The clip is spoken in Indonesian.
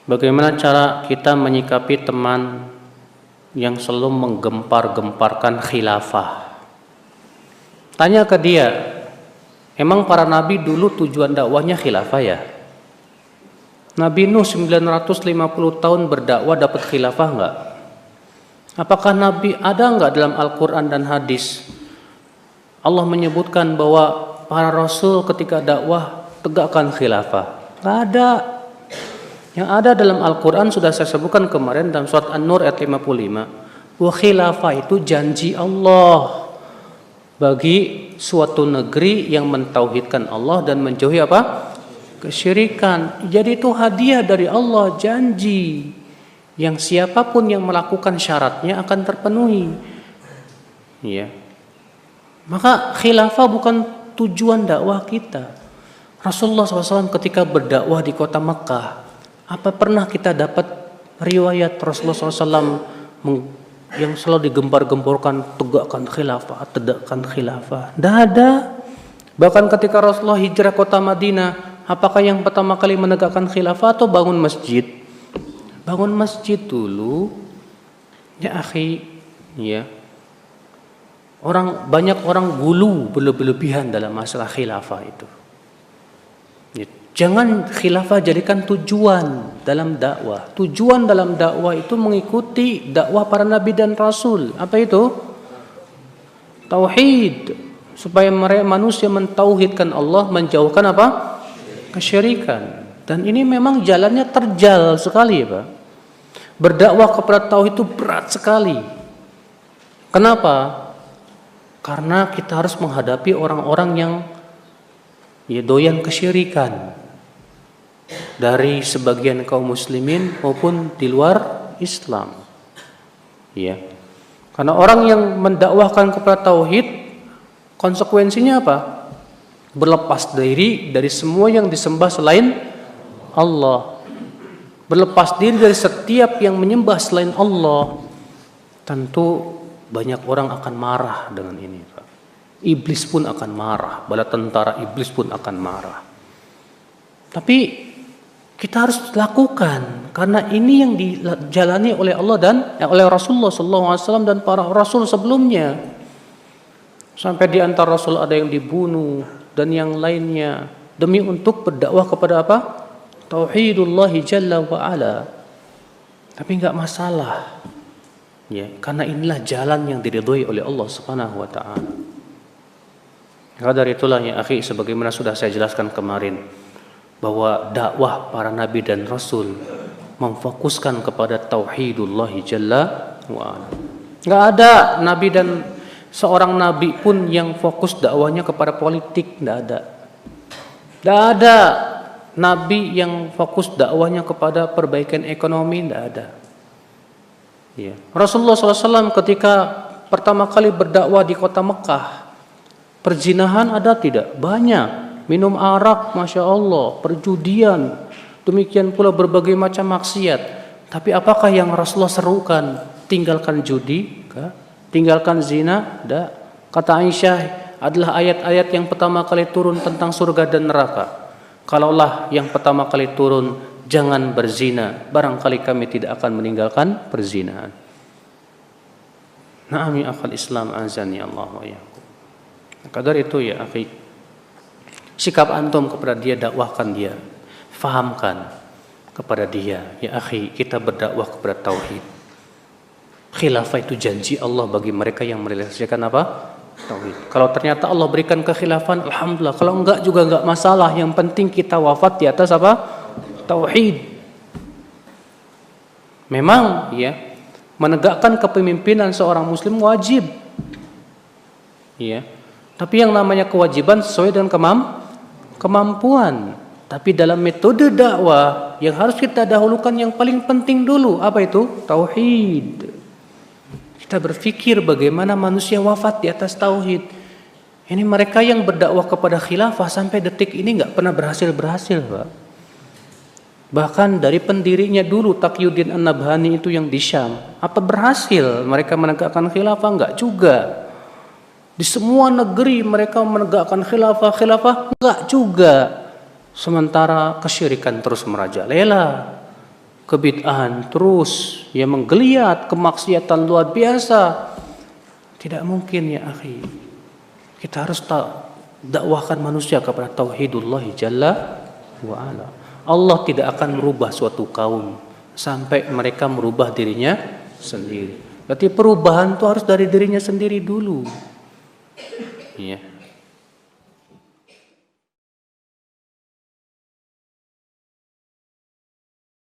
Bagaimana cara kita menyikapi teman yang selalu menggempar-gemparkan khilafah? Tanya ke dia, emang para nabi dulu tujuan dakwahnya khilafah ya? Nabi Nuh 950 tahun berdakwah dapat khilafah enggak? Apakah Nabi ada enggak dalam Al-Quran dan hadis Allah menyebutkan bahwa para rasul ketika dakwah tegakkan khilafah? Enggak ada. Yang ada dalam Al-Quran sudah saya sebutkan kemarin dalam surat An-Nur ayat 55. Bahwa khilafah itu janji Allah bagi suatu negeri yang mentauhidkan Allah dan menjauhi apa? Kesyirikan. Jadi itu hadiah dari Allah, janji yang siapapun yang melakukan syaratnya akan terpenuhi. Ya. Maka khilafah bukan tujuan dakwah kita. Rasulullah SAW ketika berdakwah di kota Mekah, apa pernah kita dapat riwayat Rasulullah SAW yang selalu digempar-gemborkan tegakkan khilafah? Tidak ada. Bahkan ketika Rasulullah hijrah kota Madinah, apakah yang pertama kali menegakkan khilafah atau bangun masjid? Bangun masjid dulu. Ya akhi, ya. Banyak orang gulu berlebihan dalam masalah khilafah itu. Ya, jangan khilafah jadikan tujuan dalam dakwah. Tujuan dalam dakwah itu mengikuti dakwah para nabi dan rasul. Apa itu? Tauhid. Supaya manusia mentauhidkan Allah, menjauhkan apa? Kesyirikan. Dan ini memang jalannya terjal sekali, Pak. Berdakwah kepada tauhid itu berat sekali. Kenapa? Karena kita harus menghadapi orang-orang yang doyan kesyirikan dari sebagian kaum muslimin maupun di luar Islam. Ya. Karena orang yang mendakwahkan kepada tauhid, konsekuensinya apa? Berlepas diri dari semua yang disembah selain Allah. Berlepas diri dari setiap yang menyembah selain Allah. Tentu banyak orang akan marah dengan ini, Pak. Iblis pun akan marah, bala tentara iblis pun akan marah. Tapi kita harus lakukan karena ini yang dijalani oleh Allah dan oleh Rasulullah SAW dan para rasul sebelumnya. Sampai di antara rasul ada yang dibunuh dan yang lainnya demi untuk berdakwah kepada apa? Tauhidullah Jalla wa Ala. Tapi enggak masalah. Ya, karena inilah jalan yang diridhoi oleh Allah Subhanahu wa taala. Maka dari itulah ya akhi, sebagaimana sudah saya jelaskan kemarin bahwa dakwah para nabi dan rasul memfokuskan kepada tauhidullah Jalla wa Ala. Enggak ada nabi dan seorang nabi pun yang fokus dakwahnya kepada politik, enggak ada. Enggak ada nabi yang fokus dakwahnya kepada perbaikan ekonomi, tidak ada. Ya. Rasulullah SAW ketika pertama kali berdakwah di kota Mekah, perzinahan ada tidak? Banyak. Minum arak, Masya Allah, perjudian, demikian pula berbagai macam maksiat. Tapi apakah yang Rasulullah serukan? Tinggalkan judi? Tinggalkan zina? Tidak. Kata Aisyah, adalah ayat-ayat yang pertama kali turun tentang surga dan neraka. Kalaulah yang pertama kali turun, jangan berzina, barangkali kami tidak akan meninggalkan perzinahan. Na'am ya akhal Islam, azani Allah wa iyyakum. Maka dari itu ya akhi, sikap antum kepada dia, dakwahkan dia, fahamkan kepada dia, ya akhi, kita berdakwah kepada tauhid. Khilafah itu janji Allah bagi mereka yang merealisasikan apa? Tauhid. Kalau ternyata Allah berikan kekhilafan, alhamdulillah. Kalau enggak juga enggak masalah. Yang penting kita wafat di atas apa? Tauhid. Memang ya, menegakkan kepemimpinan seorang muslim wajib. Ya. Tapi yang namanya kewajiban sesuai dengan kemampuan. Tapi dalam metode dakwah yang harus kita dahulukan yang paling penting dulu, apa itu? Tauhid. Kita berpikir bagaimana manusia wafat di atas tauhid. Ini mereka yang berdakwah kepada khilafah sampai detik ini nggak pernah berhasil, Pak. Bahkan dari pendirinya dulu Taqiyuddin An-Nabhani itu yang di Syam, apa berhasil mereka menegakkan khilafah? Enggak juga. Di semua negeri mereka menegakkan khilafah enggak juga. Sementara kesyirikan terus merajalela. kebid'ahan terus, ya menggeliat, kemaksiatan luar biasa. Tidak mungkin ya akhi. Kita harus dakwahkan manusia kepada tauhidullah jalla wa ala. Allah tidak akan merubah suatu kaum sampai mereka merubah dirinya sendiri. Berarti perubahan itu harus dari dirinya sendiri dulu. Ya.